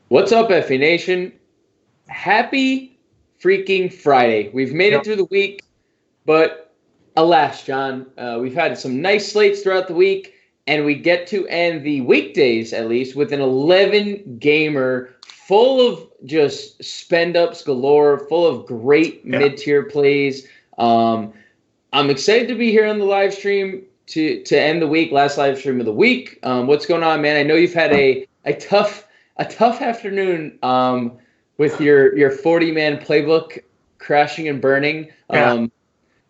What's up, FA Nation? Happy freaking Friday. We've made it Yep. through the week, but alas, John, we've had some nice slates throughout the week, and we get to end the weekdays, at least, with an 11-gamer full of just spend-ups galore, full of great Yeah. mid-tier plays. I'm excited to be here on the live stream to end the week, last live stream of the week. What's going on, man? I know you've had a tough afternoon with your 40-man playbook crashing and burning. Yeah.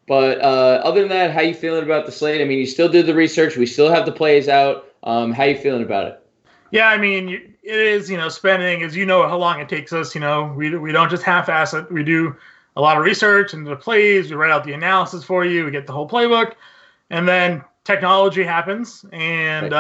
But other than that, how you feeling about the slate? I mean, you still did the research. We still have the plays out. How you feeling about it? Yeah. I mean, it is, spending, as you know how long it takes us. We don't just half-ass it. We do a lot of research into the plays. We write out the analysis for you. We get the whole playbook. And then technology happens. And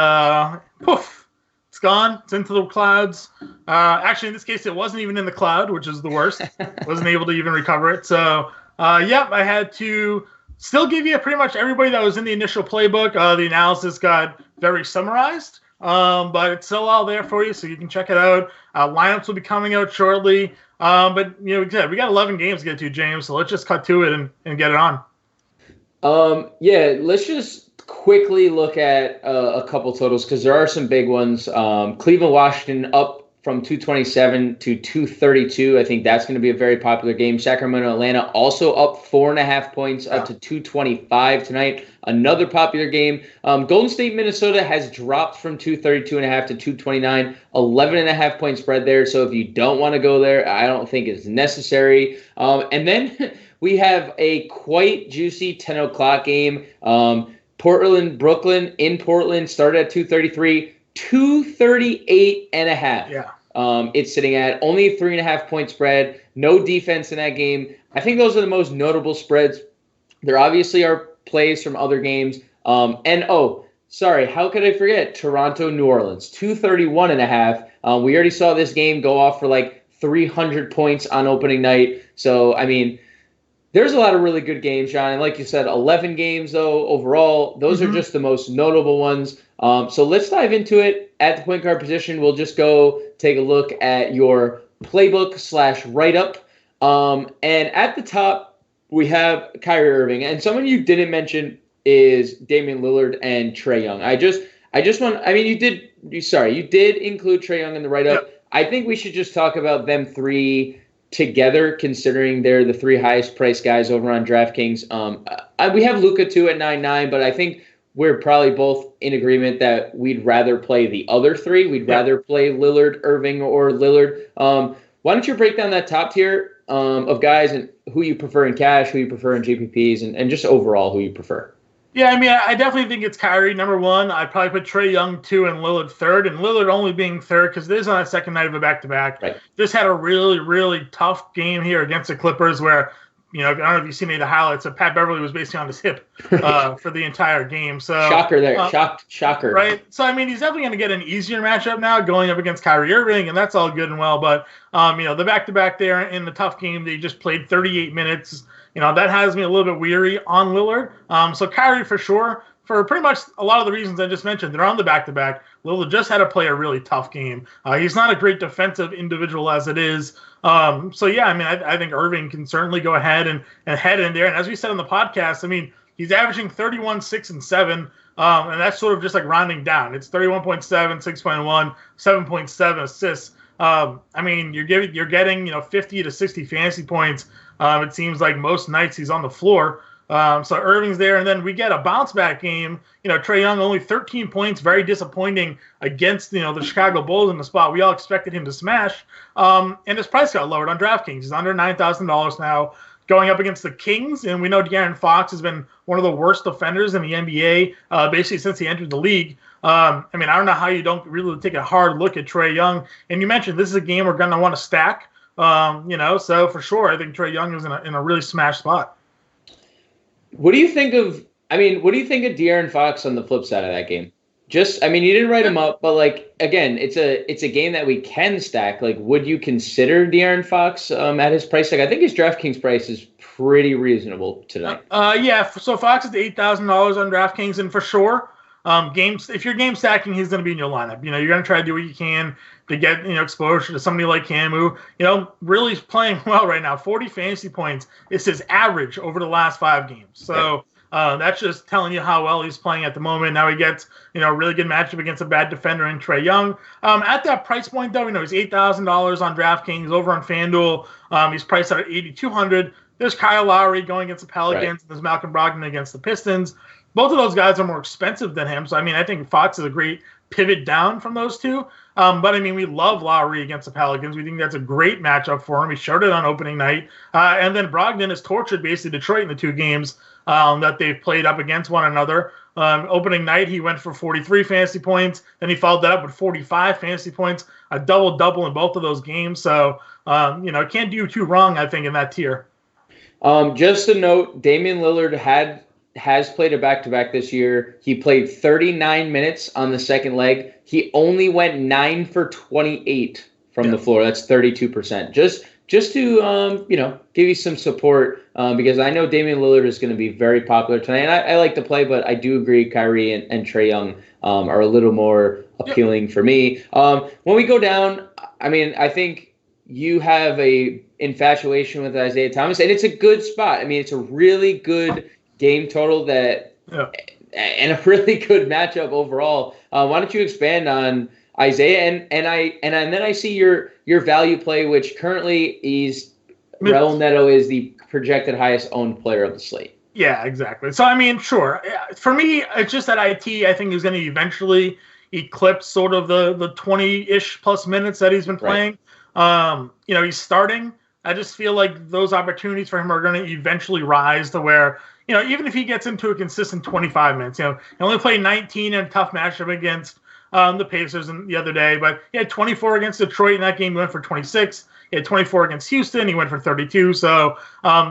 poof, it's gone. It's into the clouds. Actually, in this case, it wasn't even in the cloud, which is the worst. Wasn't able to even recover it. So, I had to still give you pretty much everybody that was in the initial playbook. The analysis got very summarized, but it's still all there for you, so you can check it out. Lineups will be coming out shortly. But we got 11 games to get to, James. So let's just cut to it and get it on. Let's just quickly look at a couple totals because there are some big ones. Cleveland, Washington up from 227 to 232. I think that's going to be a very popular game. Sacramento, Atlanta also up 4.5 points up to 225 tonight. Another popular game. Golden State, Minnesota has dropped from 232.5 to 229. 11.5 point spread there. So if you don't want to go there, I don't think it's necessary. And then we have a quite juicy 10 o'clock game. Portland, Brooklyn in Portland started at 233. 238.5. Yeah. It's sitting at only a 3.5 point spread. No defense in that game. I think those are the most notable spreads. There obviously are plays from other games. How could I forget Toronto, New Orleans, 231.5. We already saw this game go off for like 300 points on opening night. So, I mean, there's a lot of really good games, John. And like you said, 11 games, though, overall. Those are just the most notable ones. So let's dive into it. At the point guard position, we'll just go take a look at your playbook / write-up. And at the top, we have Kyrie Irving. And someone you didn't mention is Damian Lillard and Trae Young. You did include Trae Young in the write-up. Yep. I think we should just talk about them three together, considering they're the three highest priced guys over on DraftKings. We have Luka too at 9.9, but I think we're probably both in agreement that we'd rather play the other three. We'd rather play Lillard, Irving, or Lillard. Why don't you break down that top tier of guys and who you prefer in cash, who you prefer in GPPs, and just overall who you prefer? Yeah, I mean, I definitely think it's Kyrie number one. I'd probably put Trae Young 2 and Lillard third, and Lillard only being third because this is on a second night of a back-to-back. Right. Just had a really, really tough game here against the Clippers where, I don't know if you've seen any of the highlights, but Pat Beverly was basically on his hip for the entire game. So Shocker there. Shocker. Right? So, I mean, he's definitely going to get an easier matchup now going up against Kyrie Irving, and that's all good and well. But, the back-to-back there in the tough game, they just played 38 minutes. That has me a little bit weary on Lillard. So Kyrie for sure, for pretty much a lot of the reasons I just mentioned. They're on the back-to-back. Lillard just had to play a really tough game. He's not a great defensive individual as it is. I think Irving can certainly go ahead and head in there. And as we said on the podcast, I mean, he's averaging 31, 6, and 7. And that's sort of just like rounding down. It's 31.7, 6.1, 7.7 assists. You're getting 50 to 60 fantasy points. It seems like most nights he's on the floor. So Irving's there, and then we get a bounce back game. Trae Young only 13 points, very disappointing against the Chicago Bulls in the spot we all expected him to smash. And his price got lowered on DraftKings. He's under $9,000 now, going up against the Kings, and we know De'Aaron Fox has been one of the worst defenders in the NBA basically since he entered the league. I don't know how you don't really take a hard look at Trae Young. And you mentioned this is a game we're going to want to stack. So for sure, I think Trae Young is in a really smash spot. What do you think of De'Aaron Fox on the flip side of that game? You didn't write him up, but again, it's a game that we can stack. Would you consider De'Aaron Fox at his price tag? I think his DraftKings price is pretty reasonable tonight. So Fox is $8,000 on DraftKings, and for sure, games. If you're game stacking, he's going to be in your lineup. You're going to try to do what you can to get exposure to somebody like him who really playing well right now. 40 fantasy points is his average over the last 5 games. So that's just telling you how well he's playing at the moment. Now he gets a really good matchup against a bad defender in Trae Young. At that price point though, he's $8,000 on DraftKings. Over on FanDuel, he's priced out at $8,200. There's Kyle Lowry going against the Pelicans. Right. There's Malcolm Brogdon against the Pistons. Both of those guys are more expensive than him. So, I think Fox is a great pivot down from those two. But, we love Lowry against the Pelicans. We think that's a great matchup for him. He showed it on opening night. And then Brogdon has tortured basically Detroit in the 2 games that they've played up against one another. Opening night, he went for 43 fantasy points. Then he followed that up with 45 fantasy points, a double-double in both of those games. So, can't do too wrong, I think, in that tier. Just a note, Damian Lillard has played a back-to-back this year. He played 39 minutes on the second leg. He only went 9 for 28 from the floor. That's 32%. Just to give you some support because I know Damian Lillard is going to be very popular tonight. And I like to play, but I do agree Kyrie and Trae Young are a little more appealing for me. When we go down, I think you have a infatuation with Isaiah Thomas, and it's a good spot. It's a really good game total and a really good matchup overall. Why don't you expand on Isaiah? And then I see your value play, which currently is Raul Neto is the projected highest owned player of the slate. Yeah, exactly. So sure. For me, it's just that I think he's going to eventually eclipse sort of the 20-ish plus minutes that he's been playing. Right. He's starting. I just feel like those opportunities for him are going to eventually rise to where, even if he gets into a consistent 25 minutes, he only played 19 in a tough matchup against the Pacers the other day, but he had 24 against Detroit in that game. He went for 26. He had 24 against Houston. He went for 32. So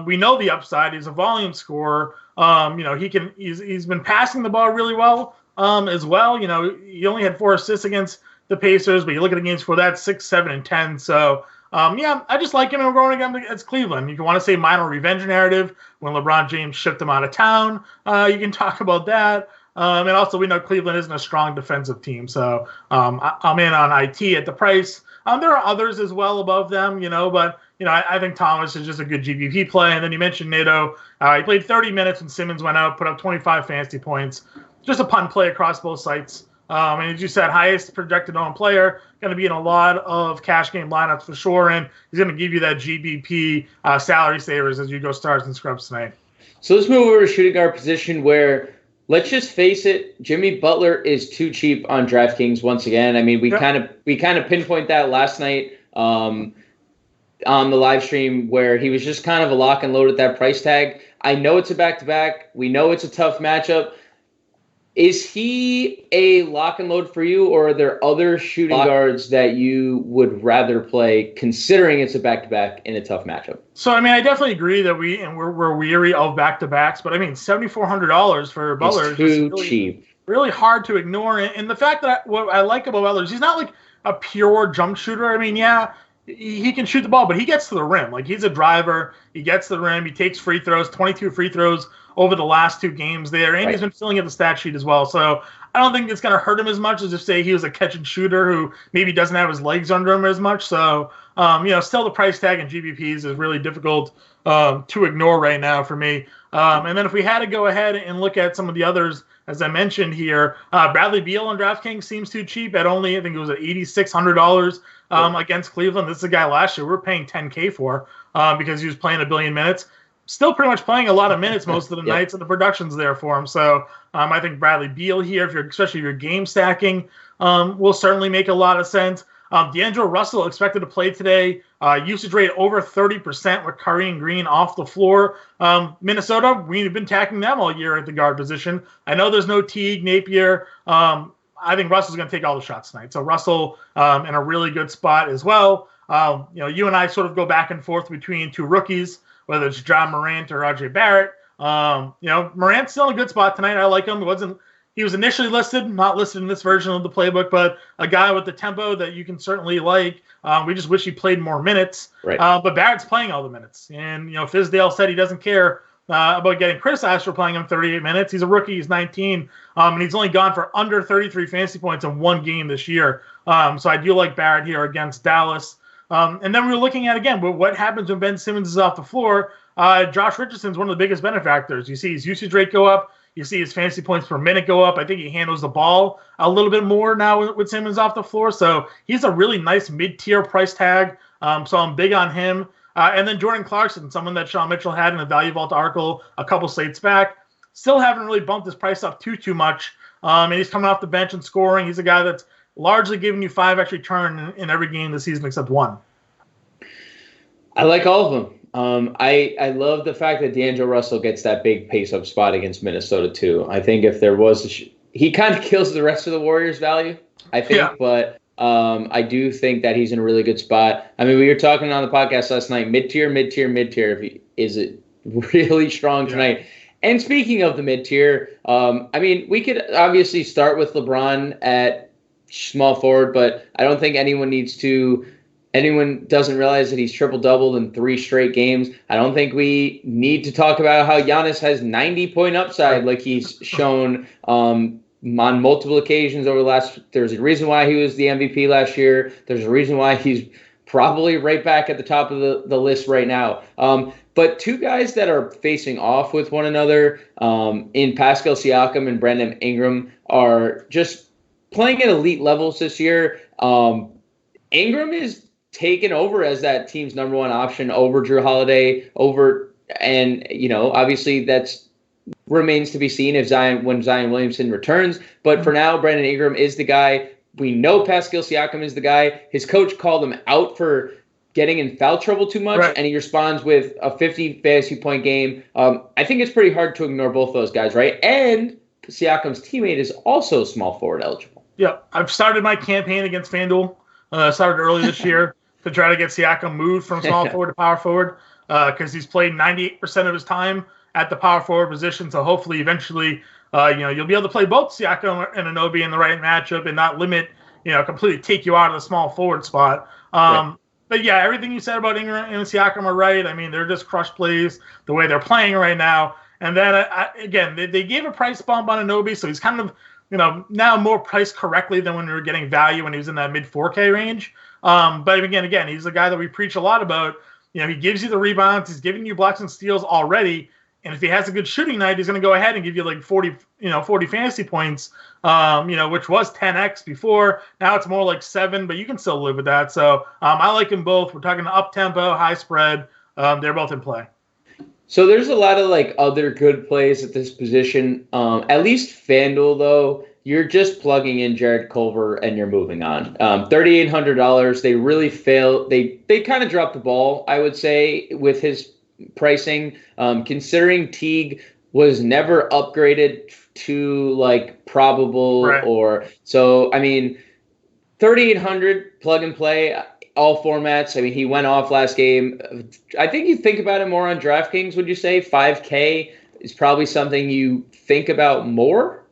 we know the upside. He's a volume scorer. He's been passing the ball really well as well. He only had 4 assists against the Pacers, but you look at the games for that, 6, 7, and 10. So I just like him going against Cleveland. You can want to say minor revenge narrative when LeBron James shipped him out of town. You can talk about that. And also, we know Cleveland isn't a strong defensive team. So I'm in on IT at the price. There are others as well above them, but I think Thomas is just a good GPP play. And then you mentioned Neto. He played 30 minutes when Simmons went out, put up 25 fantasy points. Just a punt play across both sites. And as you said, highest projected owned player, going to be in a lot of cash game lineups for sure, and he's going to give you that GBP salary savers as you go stars and scrubs tonight. So let's move over to shooting guard position where, let's just face it, Jimmy Butler is too cheap on DraftKings once again. We kind of pinpoint that last night on the live stream where he was just kind of a lock and load at that price tag. I know it's a back-to-back. We know it's a tough matchup. Is he a lock and load for you, or are there other shooting guards that you would rather play, considering it's a back-to-back in a tough matchup? So, I definitely agree that we're weary of back-to-backs, but $7,400 for Butler is too cheap. Really hard to ignore. And the fact that what I like about Butler is he's not like a pure jump shooter. He can shoot the ball, but he gets to the rim. Like, he's a driver. He gets to the rim. He takes free throws, 22 free throws over the last 2 games there. And he's been filling up the stat sheet as well. So I don't think it's going to hurt him as much as if, say, he was a catch and shooter who maybe doesn't have his legs under him as much. So, still the price tag in GBPs is really difficult to ignore right now for me. And then if we had to go ahead and look at some of the others, as I mentioned here, Bradley Beal on DraftKings seems too cheap at only, I think it was at $8,600 against Cleveland. This is a guy last year we were paying $10K for because he was playing 1 billion minutes. Still pretty much playing a lot of minutes most of the nights, and the production's there for him. So I think Bradley Beal here, especially if you're game stacking, will certainly make a lot of sense. D'Angelo Russell expected to play today. Usage rate over 30% with Curry and Green off the floor. Minnesota, we've been attacking them all year at the guard position. I know there's no Teague, Napier. I think Russell's going to take all the shots tonight. So Russell in a really good spot as well. You and I sort of go back and forth between 2 rookies, whether it's John Morant or RJ Barrett. Morant's still in a good spot tonight. I like him. He was initially listed, not listed in this version of the playbook, but a guy with the tempo that you can certainly like. We just wish he played more minutes. Right. But Barrett's playing all the minutes. And, Fizdale said he doesn't care about getting criticized for playing him 38 minutes. He's a rookie. He's 19, and he's only gone for under 33 fantasy points in one game this year. So I do like Barrett here against Dallas. And then we're looking at, again, what happens when Ben Simmons is off the floor. Josh Richardson's one of the biggest benefactors. You see his usage rate go up. You see his fantasy points per minute go up. I think he handles the ball a little bit more now with Simmons off the floor. So he's a really nice mid-tier price tag. So I'm big on him. And then Jordan Clarkson, someone that Sean Mitchell had in the Value Vault article a couple slates back. Still haven't really bumped his price up too much. And he's coming off the bench and scoring. He's a guy that's largely giving you 5 extra turn in every game this season except one. I like all of them. I love the fact that D'Angelo Russell gets that big pace-up spot against Minnesota, too. I think if there was he kind of kills the rest of the Warriors' value, I think. Yeah. But I do think that he's in a really good spot. I mean, we were talking on the podcast last night, mid-tier. Is it really strong tonight? Yeah. And speaking of the mid-tier, I mean, we could obviously start with LeBron at small forward, but I don't think anyone doesn't realize that he's triple-doubled in 3 straight games. I don't think we need to talk about how Giannis has 90-point upside like he's shown on multiple occasions over the last – there's a reason why he was the MVP last year. There's a reason why he's probably right back at the top of the list right now. But 2 guys that are facing off with one another in Pascal Siakam and Brandon Ingram are just playing at elite levels this year. Ingram is taken over as that team's number 1 option over Drew Holiday, and obviously that's remains to be seen when Zion Williamson returns. But for now, Brandon Ingram is the guy. We know Pascal Siakam is the guy. His coach called him out for getting in foul trouble too much, right, and he responds with a 50 fantasy point game. I think it's pretty hard to ignore both those guys, right? And Siakam's teammate is also small forward eligible. Yeah, I've started my campaign against FanDuel. Started early this year to try to get Siakam moved from small forward to power forward because he's played 98% of his time at the power forward position. So hopefully eventually, you'll be able to play both Siakam and Anunoby in the right matchup and not completely take you out of the small forward spot. Right. But yeah, everything you said about Ingram and Siakam are right. I mean, they're just crush plays the way they're playing right now. And then again, they gave a price bump on Anunoby, so he's kind of now more priced correctly than when we were getting value when he was in that mid 4K range. But again, he's the guy that we preach a lot about. He gives you the rebounds. He's giving you blocks and steals already. And if he has a good shooting night, he's going to go ahead and give you like 40 fantasy points, which was 10x before. Now it's more like 7, but you can still live with that. So I like them both. We're talking up-tempo, high spread. They're both in play. So there's a lot of other good plays at this position. At least FanDuel, though, you're just plugging in Jared Culver and you're moving on. $3,800. They really failed. They kind of dropped the ball, I would say, with his pricing. Considering Teague was never upgraded to probable, right, or so. I mean, 3,800 plug and play. All formats. I mean, he went off last game. I think you think about it more on DraftKings, would you say? 5K is probably something you think about more?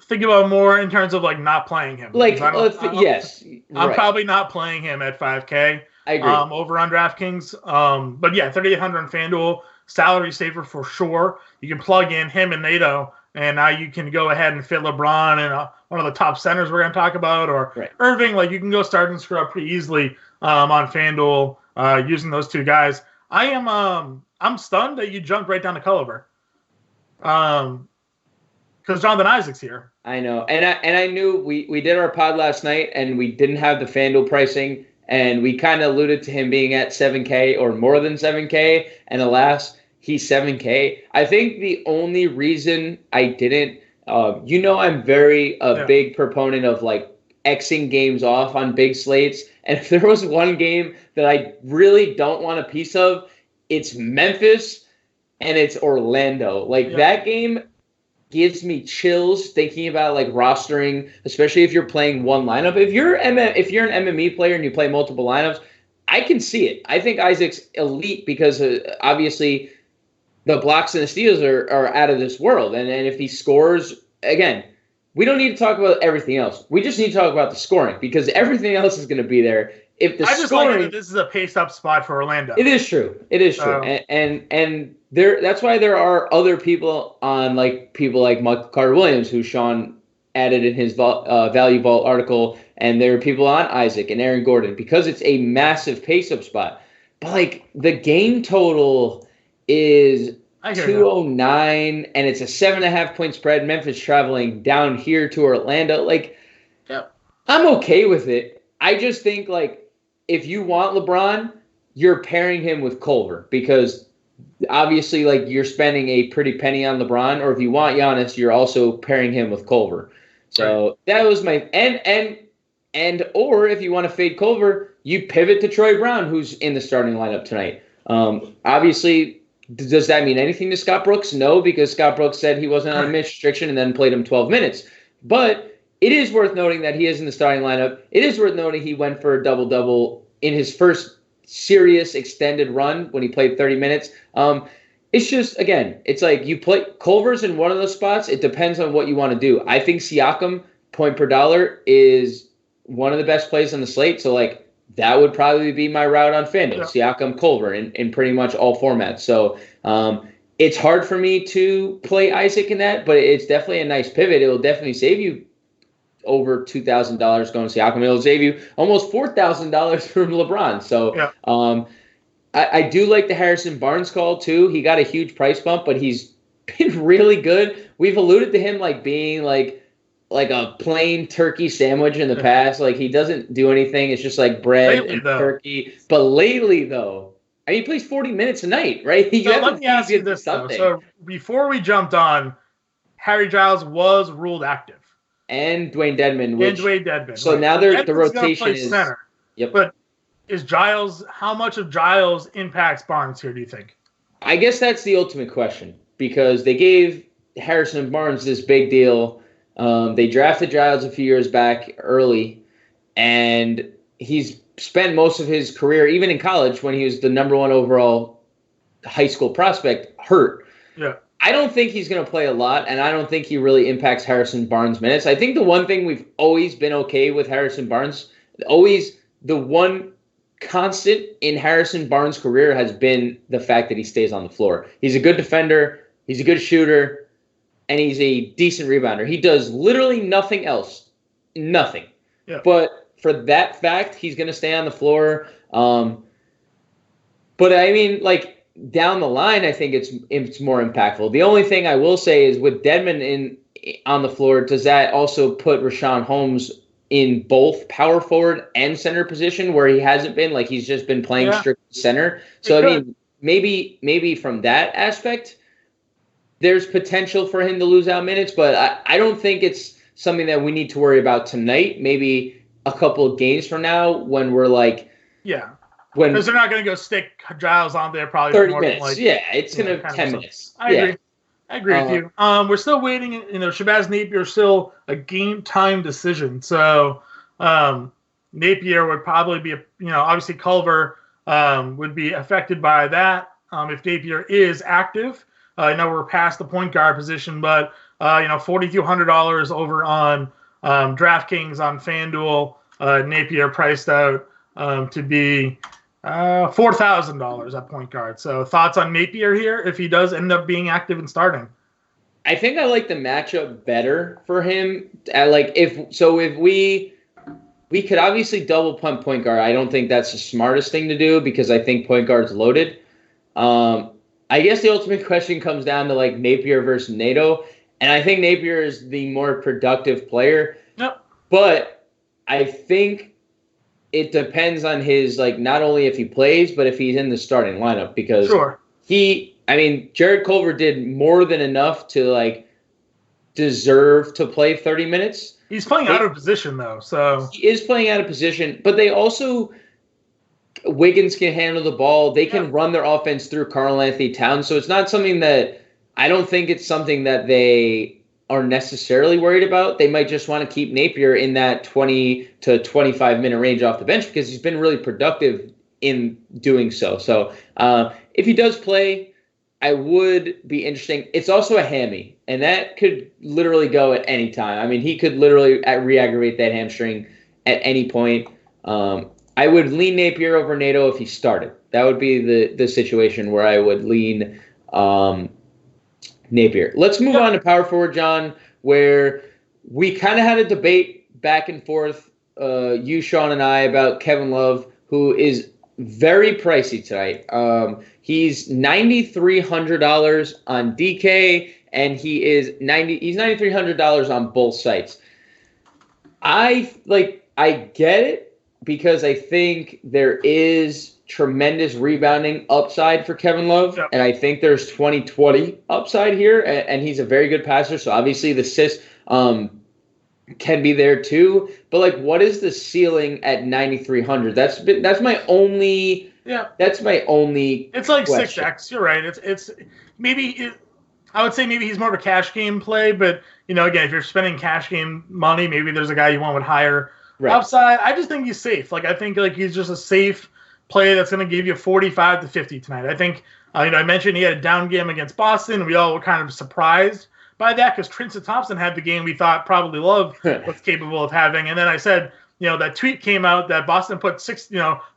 Think about more in terms of not playing him. Yes. I'm probably not playing him at 5K. I agree. Over on DraftKings. But yeah, 3,800 on FanDuel. Salary saver for sure. You can plug in him and NATO, and now you can go ahead and fit LeBron and one of the top centers we're going to talk about, or right, Irving. You can go start and screw up pretty easily on FanDuel using those 2 guys. I'm stunned that you jumped right down to Culver, because Jonathan Isaac's here. I know, and I knew we did our pod last night, and we didn't have the FanDuel pricing, and we kind of alluded to him being at 7K or more than 7K, and alas, he's 7K. I think the only reason I didn't, I'm very big proponent of Xing games off on big slates. And if there was one game that I really don't want a piece of, it's Memphis and it's Orlando. That game gives me chills thinking about rostering, especially if you're playing one lineup. If you're an MME player and you play multiple lineups, I can see it. I think Isaac's elite because obviously the blocks and the steals are out of this world. And if he scores, again, we don't need to talk about everything else. We just need to talk about the scoring because everything else is going to be there if the I just scoring, like that this is a paced up spot for Orlando. It is true. It is true. And there that's why there are other people on people like Michael Carter Williams, who Sean added in his Value Vault article, and there are people on Isaac and Aaron Gordon, because it's a massive pace up spot. But like the game total is 209, and it's a 7.5 point spread. Memphis traveling down here to Orlando. Like, yep. I'm okay with it. I just think if you want LeBron, you're pairing him with Culver, because obviously you're spending a pretty penny on LeBron. Or if you want Giannis, you're also pairing him with Culver. So that was my or if you want to fade Culver, you pivot to Troy Brown, who's in the starting lineup tonight. Obviously, does that mean anything to Scott Brooks? No, because Scott Brooks said he wasn't on a minute restriction and then played him 12 minutes. But it is worth noting that he is in the starting lineup. It is worth noting he went for a double-double in his first serious extended run when he played 30 minutes. It's just, again, it's like you play Culver's in one of those spots. It depends on what you want to do. I think Siakam, point per dollar, is one of the best plays on the slate. So, that would probably be my route on FanDuel. Yeah. Siakam, Culver in pretty much all formats. So, it's hard for me to play Isaac in that, but it's definitely a nice pivot. It will definitely save you over $2,000 going to Siakam. It'll save you almost $4,000 from LeBron. So, yeah. I do like the Harrison Barnes call too. He got a huge price bump, but he's been really good. We've alluded to him being like a plain turkey sandwich in the past. He doesn't do anything. It's just bread and turkey. But lately, though, he plays 40 minutes a night, right? So let me ask you this, though. So before we jumped on, Harry Giles was ruled active. And Dwayne Dedmon. So now the rotation is center. Yep. But how much of Giles impacts Barnes here, do you think? I guess that's the ultimate question, because they gave Harrison Barnes this big deal. They drafted Giles a few years back early, and he's spent most of his career, even in college when he was the number one overall high school prospect, hurt. Yeah. I don't think he's going to play a lot, and I don't think he really impacts Harrison Barnes' minutes. I think the one thing we've always been okay with Harrison Barnes, always the one constant in Harrison Barnes' career has been the fact that he stays on the floor. He's a good defender, he's a good shooter, and he's a decent rebounder. He does literally nothing else. Nothing. Yeah. But for that fact, he's going to stay on the floor. But down the line, I think it's more impactful. The only thing I will say is with Dedmon on the floor, does that also put Richaun Holmes in both power forward and center position, where he hasn't been? He's just been playing strict center. So maybe from that aspect, there's potential for him to lose out minutes, but I don't think it's something that we need to worry about tonight. Maybe a couple of games from now, when we're because they're not going to go stick Giles on there probably 30 more minutes. It's going to 10 minutes. I agree with you. We're still waiting. Shabazz Napier is still a game time decision. So Napier would probably be, obviously Culver would be affected by that if Napier is active. I know we're past the point guard position, but $4,200 over on DraftKings on FanDuel. Napier priced out to be $4,000 at point guard. So thoughts on Napier here if he does end up being active and starting? I think I like the matchup better for him. If we could obviously double pump point guard. I don't think that's the smartest thing to do, because I think point guard's loaded. I guess the ultimate question comes down to Napier versus Nato, and I think Napier is the more productive player. Yep. But I think it depends on his, not only if he plays, but if he's in the starting lineup, because Jared Culver did more than enough to, deserve to play 30 minutes. He's playing out of position, though, so. He is playing out of position, but they also, Wiggins can handle the ball. They can run their offense through Karl-Anthony Towns, so it's not something that, I don't think it's something that they are necessarily worried about. They might just want to keep Napier in that 20 to 25 minute range off the bench, because he's been really productive in doing so. So if he does play, I would be interesting. It's also a hammy, and that could literally go at any time. He could literally re-aggravate that hamstring at any point. I would lean Napier over Nato if he started. That would be the situation where I would lean Napier. Let's move on to power forward, John, where we kind of had a debate back and forth, you, Sean, and I, about Kevin Love, who is very pricey tonight. He's $9,300 on DK, and he's $9,300 on both sites. I get it because I think there is tremendous rebounding upside for Kevin Love, and I think there's 20-20 upside here, and he's a very good passer, so obviously the assist can be there too. But like, what is the ceiling at 9,300? That's my only. Yeah, that's my only. It's like question. 6x. You're right. It's maybe. I would say maybe he's more of a cash game play, but again, if you're spending cash game money, maybe there's a guy you want with higher upside. I just think he's safe. Like I think he's just a safe play that's going to give you 45 to 50 tonight. I think I mentioned he had a down game against Boston. We all were kind of surprised by that because Tristan Thompson had the game we thought probably Love was capable of having. And then I said, that tweet came out that Boston put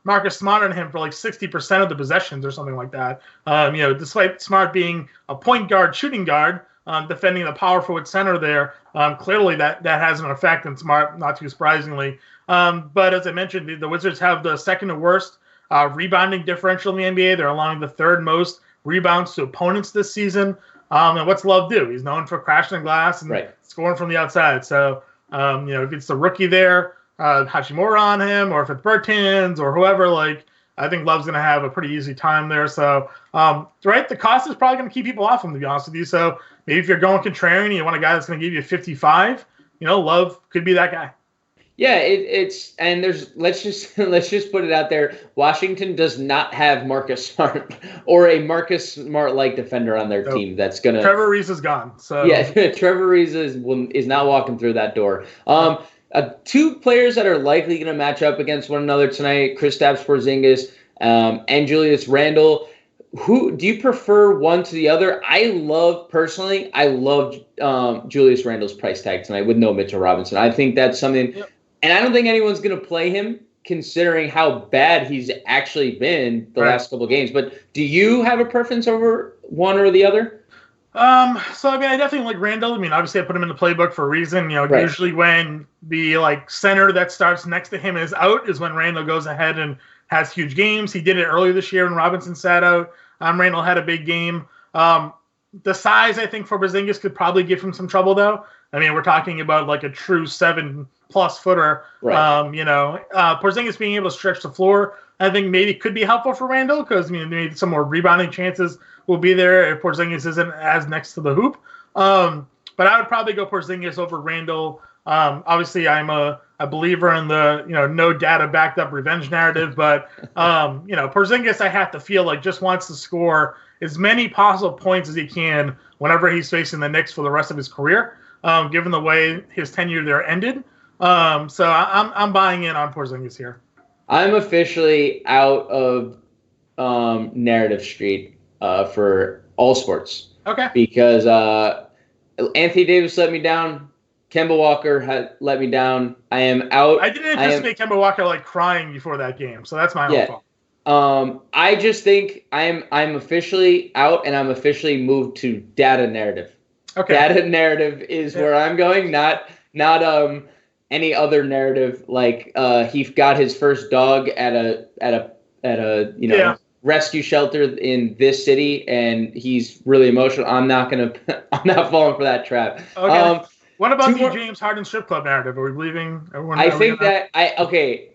Marcus Smart on him for like 60% of the possessions or something like that. Despite Smart being a point guard, shooting guard, defending the power forward center there, clearly that has an effect on Smart, not too surprisingly. But as I mentioned, the Wizards have the second worst rebounding differential in the NBA. They're allowing the third most rebounds to opponents this season. And what's Love do? He's known for crashing the glass and scoring from the outside. So, if it's the rookie there, Hachimura on him, or if it's Bertans or whoever, I think Love's going to have a pretty easy time there. So, the cost is probably going to keep people off him, to be honest with you. So maybe if you're going contrarian and you want a guy that's going to give you 55, Love could be that guy. Yeah, let's just put it out there. Washington does not have Marcus Smart or a Marcus Smart-like defender on their team that's gonna. Trevor Ariza is gone. So yeah, Trevor Ariza is not walking through that door. Two players that are likely going to match up against one another tonight: Kristaps Porzingis and Julius Randle. Who do you prefer one to the other? I love Julius Randle's price tag tonight with no Mitchell Robinson. I think that's something. Yep. And I don't think anyone's going to play him considering how bad he's actually been the last couple of games. But do you have a preference over one or the other? I definitely like Randle. Obviously I put him in the playbook for a reason. Usually when the center that starts next to him is out is when Randle goes ahead and has huge games. He did it earlier this year when Robinson sat out. Randle had a big game. The size, I think, for Porzingis could probably give him some trouble, though. We're talking about a true 7+ footer. Right. Porzingis being able to stretch the floor, I think maybe could be helpful for Randle because maybe some more rebounding chances will be there if Porzingis isn't as next to the hoop. But I would probably go Porzingis over Randle. Obviously, I'm a believer in the no data backed up revenge narrative, but Porzingis, I have to feel just wants to score as many possible points as he can whenever he's facing the Knicks for the rest of his career. Given the way his tenure there ended, so I'm buying in on Porzingis here. I'm officially out of narrative street for all sports. Okay. Because Anthony Davis let me down. Kemba Walker had let me down. I am out. I didn't anticipate Kemba Walker crying before that game, so that's my own fault. I just think I'm officially out, and I'm officially moved to data narrative. Okay. Data narrative is where I'm going, not any other narrative he got his first dog at a rescue shelter in this city and he's really emotional. I'm not falling for that trap. Okay. What about the James Harden strip club narrative? Are we believing everyone?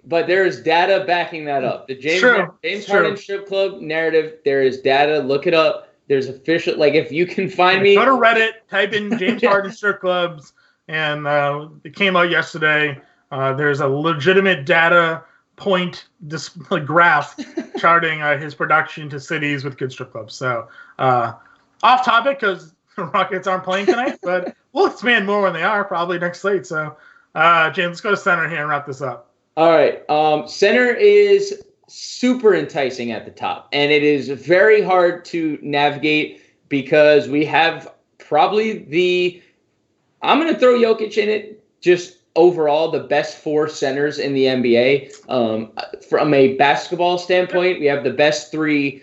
But there is data backing that up. The James Harden strip club narrative, there is data. Look it up. There's official, if you can find me. Go to Reddit, type in James Harden strip clubs, and it came out yesterday. There's a legitimate data point graph charting his production to cities with good strip clubs. So off topic because the Rockets aren't playing tonight, but we'll expand more when they are, probably next slate. So, James, let's go to center here and wrap this up. All right. Center is super enticing at the top, and it is very hard to navigate because we have probably I'm going to throw Jokic in it just overall the best 4 centers in the NBA. From a basketball standpoint, we have the best three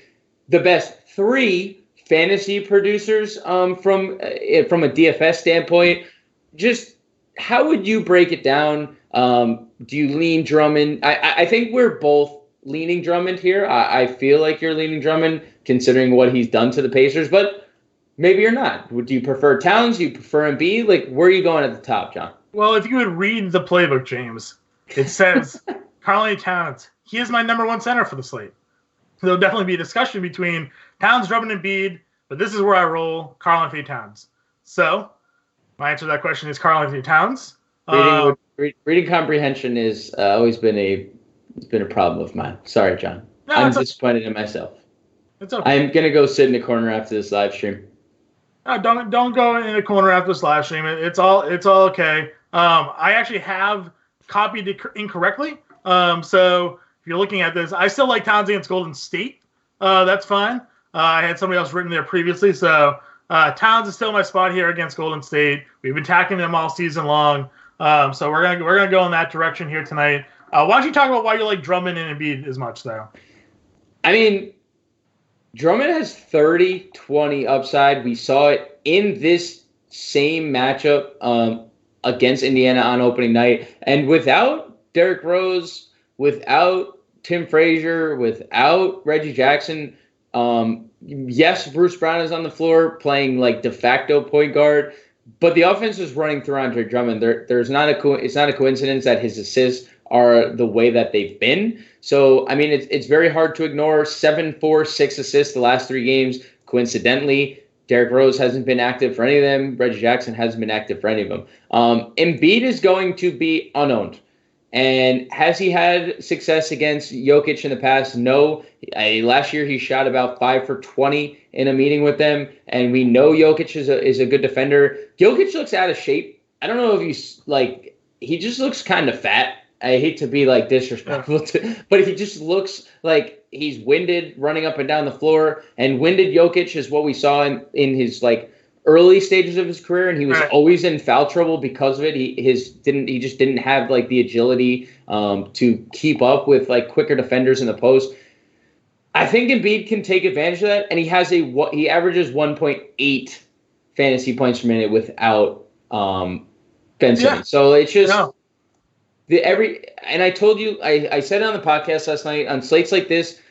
fantasy producers from a DFS standpoint. Just how would you break it down? Do you lean Drummond? I think we're both leaning Drummond here. I feel like you're leaning Drummond considering what he's done to the Pacers, but maybe you're not. Would you prefer Towns? Do you prefer Embiid? Like, where are you going at the top, John? Well, if you would read the playbook, James, it says Karl-Anthony Towns. He is my number 1 center for the slate. There'll definitely be a discussion between Towns, Drummond, and Embiid, but this is where I roll Karl-Anthony Towns. So my answer to that question is Karl-Anthony Towns. Reading comprehension is always been a problem of mine. Sorry, John. No, I'm disappointed in myself. It's okay. I'm gonna go sit in the corner after this live stream. No, don't go in the corner after this live stream. It's all okay. I actually have copied it incorrectly. So if you're looking at this, I still like Towns against Golden State. That's fine. I had somebody else written there previously. So Towns is still my spot here against Golden State. We've been attacking them all season long. So we're gonna go in that direction here tonight. Why don't you talk about why you like Drummond and Embiid as much, though? I mean, Drummond has 30-20 upside. We saw it in this same matchup against Indiana on opening night. And without Derrick Rose, without Tim Frazier, without Reggie Jackson, yes, Bruce Brown is on the floor playing like de facto point guard, but the offense is running through Andre Drummond. It's not a coincidence that his assists are the way that they've been. So, I mean, it's very hard to ignore 7, 4, 6 assists the last 3 games. Coincidentally, Derrick Rose hasn't been active for any of them. Reggie Jackson hasn't been active for any of them. Embiid is going to be unowned. And has he had success against Jokic in the past? No. Last year he shot about 5 for 20 in a meeting with them, and we know Jokic is a good defender. Jokic looks out of shape. I don't know if he just looks kind of fat. I hate to be like disrespectful but he just looks like he's winded running up and down the floor. And winded Jokic is what we saw in his like early stages of his career, and he was always in foul trouble because of it. He just didn't have like the agility to keep up with like quicker defenders in the post. I think Embiid can take advantage of that, and he averages 1.8 fantasy points per minute without Ben Simmons. Yeah. So it's just and I told you, I said it on the podcast last night, on slates like this,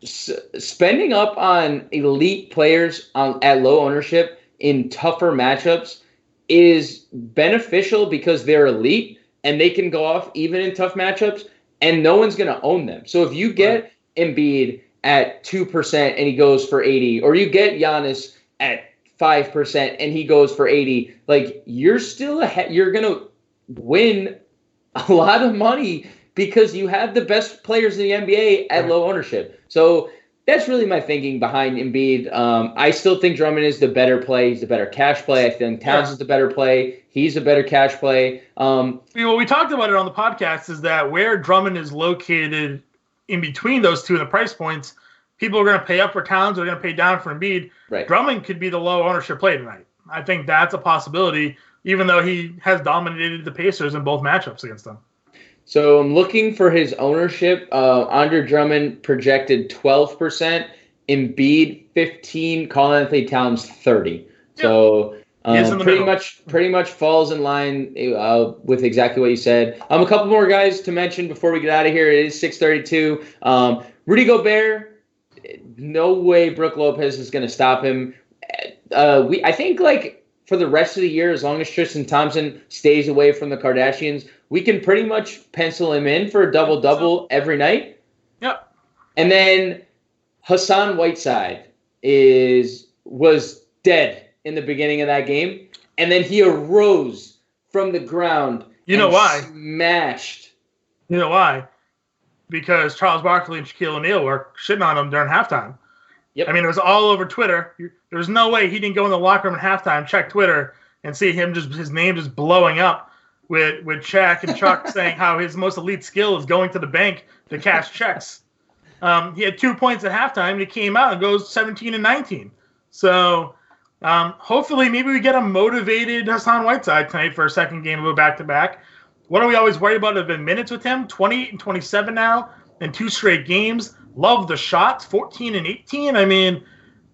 spending up on elite players at low ownership in tougher matchups is beneficial because they're elite and they can go off even in tough matchups, and no one's going to own them. So if you get Embiid at 2% and he goes for 80, or you get Giannis at 5% and he goes for 80, like you're still ahead. You're going to win a lot of money because you have the best players in the NBA at low ownership. So that's really my thinking behind Embiid. I still think Drummond is the better play. He's the better cash play. I think Towns is the better play. He's a better cash play. What we talked about it on the podcast is that where Drummond is located in between those two in the price points, people are going to pay up for Towns, they're going to pay down for Embiid. Right. Drummond could be the low ownership play tonight. I think that's a possibility, even though he has dominated the Pacers in both matchups against them. So I'm looking for his ownership. Andre Drummond projected 12%, Embiid 15%, Karl-Anthony Towns 30%. Yeah. So pretty much falls in line with exactly what you said. A couple more guys to mention before we get out of here. It is 6:32. Rudy Gobert, no way Brook Lopez is going to stop him. I think like for the rest of the year, as long as Tristan Thompson stays away from the Kardashians, we can pretty much pencil him in for a double-double every night. Yep. And then Hassan Whiteside was dead in the beginning of that game, and then he arose from the ground. You know why? Smashed. You know why? Because Charles Barkley and Shaquille O'Neal were shitting on him during halftime. Yep. I mean, it was all over Twitter. There's no way he didn't go in the locker room at halftime, check Twitter, and see his name just blowing up with Shaq and Chuck saying how his most elite skill is going to the bank to cash checks. He had 2 points at halftime, and he came out and goes 17 and 19. So Hopefully, maybe we get a motivated Hassan Whiteside tonight for a second game of a back-to-back. What do we always worry about have been minutes with him? 28 and 27 now in 2 straight games. Love the shots, 14 and 18. I mean,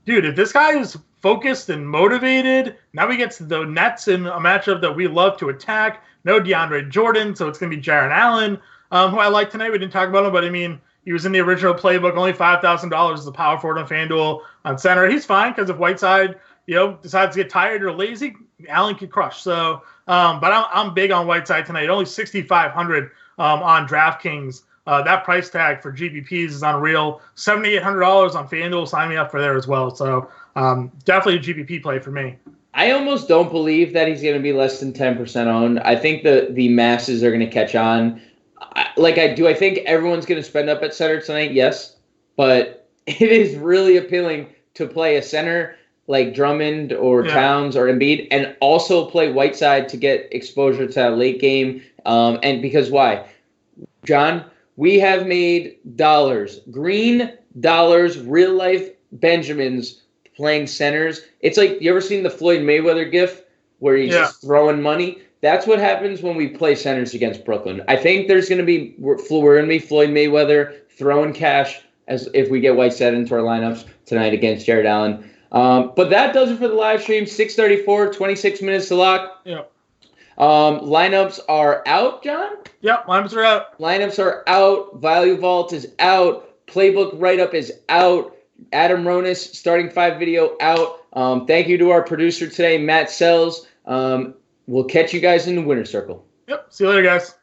dude, if this guy is focused and motivated, now he gets the Nets in a matchup that we love to attack. No DeAndre Jordan, so it's going to be Jaron Allen, who I like tonight. We didn't talk about him, but I mean, he was in the original playbook, only $5,000 as a power forward on FanDuel on center. He's fine because if Whiteside, decides to get tired or lazy, Allen could crush. So, but I'm big on Whiteside tonight. Only 6,500 on DraftKings. That price tag for GPPs is unreal. $7,800 on FanDuel. Sign me up for there as well. So definitely a GPP play for me. I almost don't believe that he's going to be less than 10% owned. I think the masses are going to catch on. I think everyone's going to spend up at center tonight? Yes. But it is really appealing to play a center like Drummond or Towns or Embiid and also play Whiteside to get exposure to that late game. And because why? John, we have made dollars, green dollars, real life Benjamins playing centers. It's like, you ever seen the Floyd Mayweather gif where he's just throwing money? That's what happens when we play centers against Brooklyn. I think we're going to be Floyd Mayweather throwing cash as if we get Whiteside into our lineups tonight against Jared Allen. But that does it for the live stream. 6:34, 26 minutes to lock. Yep. Lineups are out, John? Yep, lineups are out. Lineups are out. Value Vault is out. Playbook write-up is out. Adam Ronis starting 5 video out. Thank you to our producer today, Matt Sells. We'll catch you guys in the winner's circle. Yep. See you later, guys.